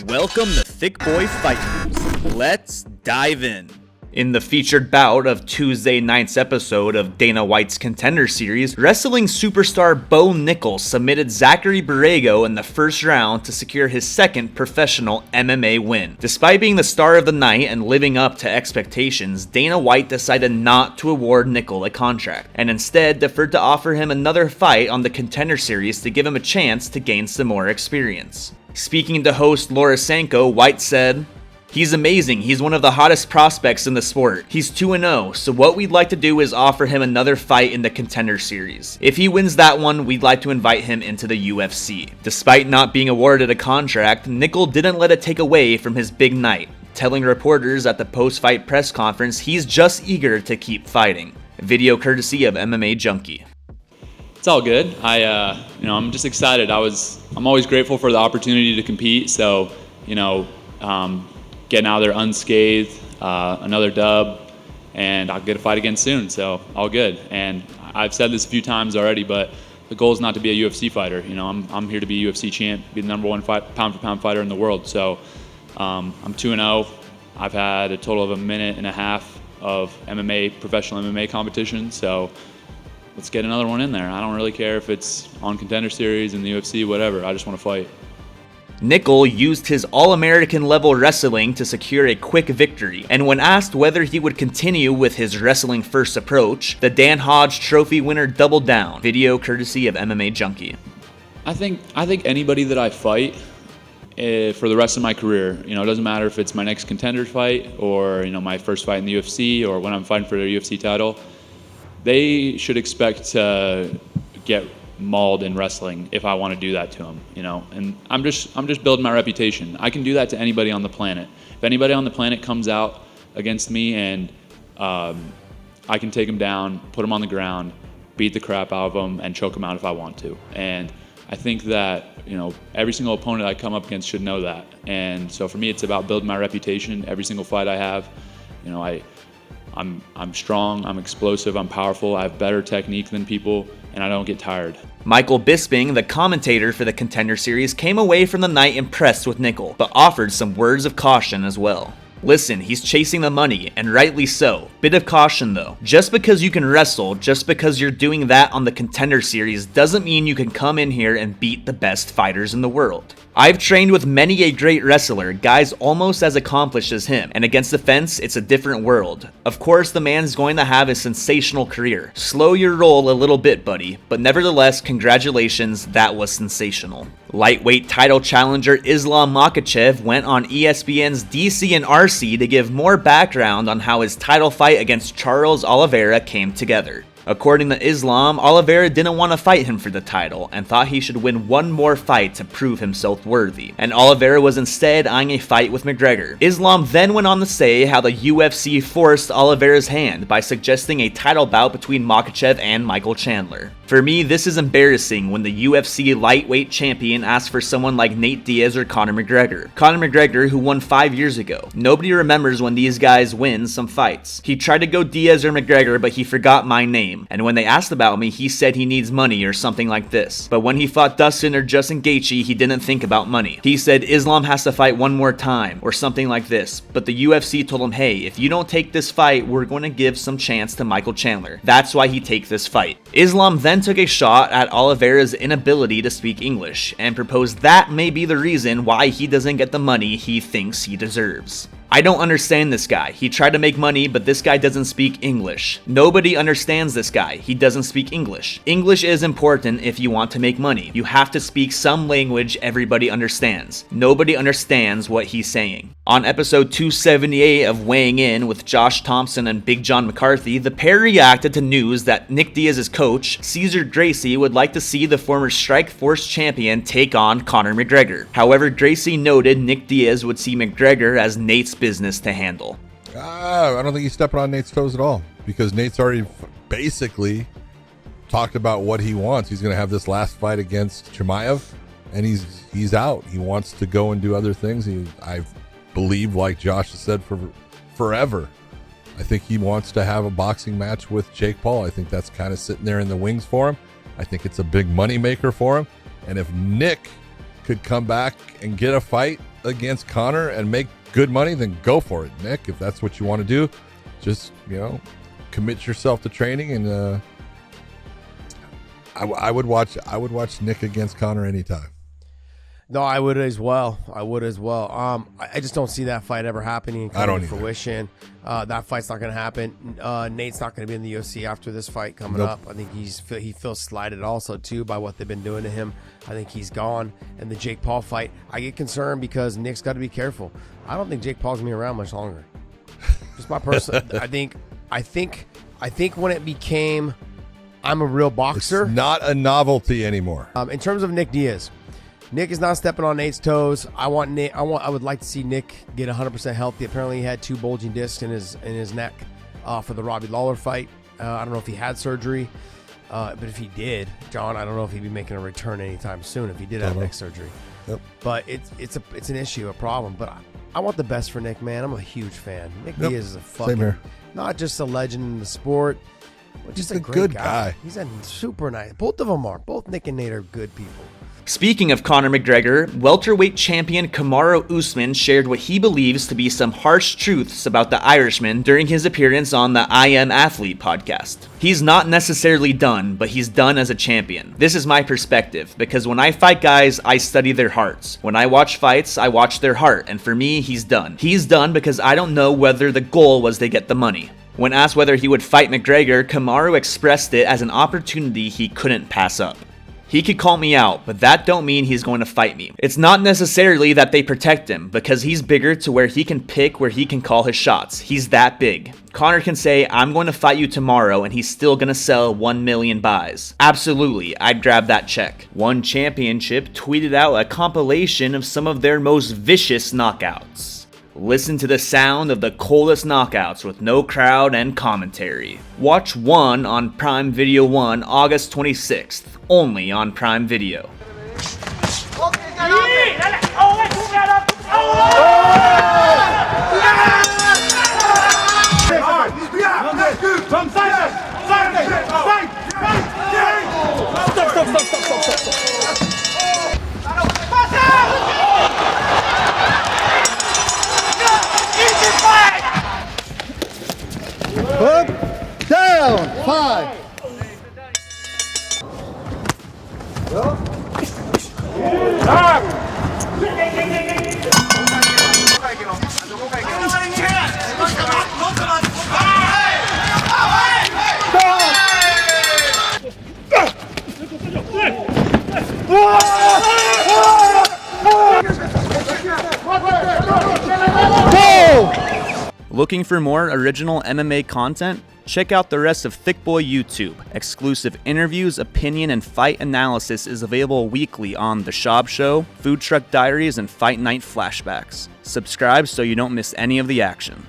Welcome to Thick Boy Fight News. Let's dive in. In the featured bout of Tuesday night's episode of Dana White's Contender Series, wrestling superstar Bo Nickal submitted Zachary Borrego in the first round to secure his second professional MMA win. Despite being the star of the night and living up to expectations, Dana White decided not to award Nickal a contract, and instead deferred to offer him another fight on the Contender Series to give him a chance to gain some more experience. Speaking to host Laura Sanko, White said, "He's amazing. He's one of the hottest prospects in the sport. He's 2-0, so what we'd like to do is offer him another fight in the Contender Series. If he wins that one, we'd like to invite him into the UFC." Despite not being awarded a contract, Nickal didn't let it take away from his big night, telling reporters at the post-fight press conference he's just eager to keep fighting. Video courtesy of MMA Junkie. It's all good. I'm just excited. I'm always grateful for the opportunity to compete. So, getting out of there unscathed, another dub, and I'll get a fight again soon. So all good. And I've said this a few times already, but the goal is not to be a UFC fighter. I'm here to be a UFC champ, be the number one pound for pound fighter in the world. So I'm 2-0. I've had a total of a minute and a half of professional MMA competition. So let's get another one in there. I don't really care if it's on Contender Series, in the UFC, whatever. I just want to fight. Nickal used his All-American level wrestling to secure a quick victory, and when asked whether he would continue with his wrestling first approach, the Dan Hodge Trophy winner doubled down. Video courtesy of MMA Junkie. I think anybody that I fight for the rest of my career, it doesn't matter if it's my next contender fight or my first fight in the UFC or when I'm fighting for the UFC title, they should expect to get mauled in wrestling if I want to do that to them, and I'm just building my reputation. I can do that to anybody on the planet. If anybody on the planet comes out against me and I can take them down, put them on the ground, beat the crap out of them, and choke them out if I want to. And I think that every single opponent I come up against should know that. And so for me, it's about building my reputation. Every single fight I have, I'm strong, I'm explosive, I'm powerful, I have better technique than people, and I don't get tired. Michael Bisping, the commentator for the Contender Series, came away from the night impressed with Nickal, but offered some words of caution as well. "Listen, he's chasing the money, and rightly so. Bit of caution though. Just because you can wrestle, just because you're doing that on the Contender Series, doesn't mean you can come in here and beat the best fighters in the world. I've trained with many a great wrestler, guys almost as accomplished as him, and against the fence, it's a different world. Of course, the man's going to have a sensational career. Slow your roll a little bit, buddy, but nevertheless, congratulations, that was sensational." Lightweight title challenger Usman Makhachev went on ESPN's DC and RC to give more background on how his title fight against Charles Oliveira came together. According to Islam, Oliveira didn't want to fight him for the title and thought he should win one more fight to prove himself worthy, and Oliveira was instead eyeing a fight with McGregor. Islam then went on to say how the UFC forced Oliveira's hand by suggesting a title bout between Makhachev and Michael Chandler. "For me, this is embarrassing when the UFC lightweight champion asks for someone like Nate Diaz or Conor McGregor. Conor McGregor, who won 5 years ago. Nobody remembers when these guys win some fights. He tried to go Diaz or McGregor, but he forgot my name. And when they asked about me, he said he needs money or something like this. But when he fought Dustin or Justin Gaethje, he didn't think about money. He said Islam has to fight one more time or something like this. But the UFC told him, hey, if you don't take this fight, we're going to give some chance to Michael Chandler. That's why he takes this fight." Islam then took a shot at Oliveira's inability to speak English and proposed that may be the reason why he doesn't get the money he thinks he deserves. "I don't understand this guy. He tried to make money, but this guy doesn't speak English. Nobody understands this guy. He doesn't speak English. English is important if you want to make money. You have to speak some language everybody understands. Nobody understands what he's saying." On episode 278 of Weighing In with Josh Thomson and Big John McCarthy, the pair reacted to news that Nick Diaz's coach, Cesar Gracie, would like to see the former Strikeforce champion take on Conor McGregor. However, Gracie noted Nick Diaz would see McGregor as Nate's business to handle. I don't think he's stepping on Nate's toes at all, because Nate's already basically talked about what he wants. He's going to have this last fight against Chimaev, and he's out. He wants to go and do other things. I believe, like Josh has said for forever, I think he wants to have a boxing match with Jake Paul. I think that's kind of sitting there in the wings for him. I think it's a big money maker for him. And if Nick could come back and get a fight against Conor and make good money, then go for it, Nick. If that's what you want to do, just, commit yourself to training. And I would watch Nick against Conor anytime. No, I would as well. I just don't see that fight ever happening and coming to fruition. That fight's not going to happen. Nate's not going to be in the UFC after this fight coming up. I think he feels slighted also too by what they've been doing to him. I think he's gone. And the Jake Paul fight, I get concerned because Nick's got to be careful. I don't think Jake Paul's going to be around much longer. Just my personal. I think when it became, I'm a real boxer. It's not a novelty anymore. In terms of Nick Diaz. Nick is not stepping on Nate's toes. I would like to see Nick get 100% healthy. Apparently, he had 2 bulging discs in his neck for the Robbie Lawler fight. I don't know if he had surgery, but if he did, John, I don't know if he'd be making a return anytime soon if he did have neck surgery. Yep. But it's an issue, a problem. But I want the best for Nick, man. I'm a huge fan. Nick Diaz is a fucking not just a legend in the sport, but just a great good guy. He's a super nice. Both of them are. Both Nick and Nate are good people. Speaking of Conor McGregor, welterweight champion Kamaru Usman shared what he believes to be some harsh truths about the Irishman during his appearance on the I Am Athlete podcast. He's not necessarily done, but he's done as a champion. This is my perspective, because when I fight guys, I study their hearts. When I watch fights, I watch their heart, and for me, he's done. He's done because I don't know whether the goal was to get the money. When asked whether he would fight McGregor, Kamaru expressed it as an opportunity he couldn't pass up. He could call me out, but that don't mean he's going to fight me. It's not necessarily that they protect him, because he's bigger to where he can pick where he can call his shots. He's that big. Conor can say, I'm going to fight you tomorrow, and he's still going to sell 1 million buys. Absolutely, I'd grab that check. One Championship tweeted out a compilation of some of their most vicious knockouts. Listen to the sound of the coldest knockouts with no crowd and commentary. Watch one on Prime Video 1 August 26th, only on Prime Video. Up, down, 5. Looking for more original MMA content? Check out the rest of Thick Boy YouTube. Exclusive interviews, opinion, and fight analysis is available weekly on The Shab Show, Food Truck Diaries, and Fight Night Flashbacks. Subscribe so you don't miss any of the action.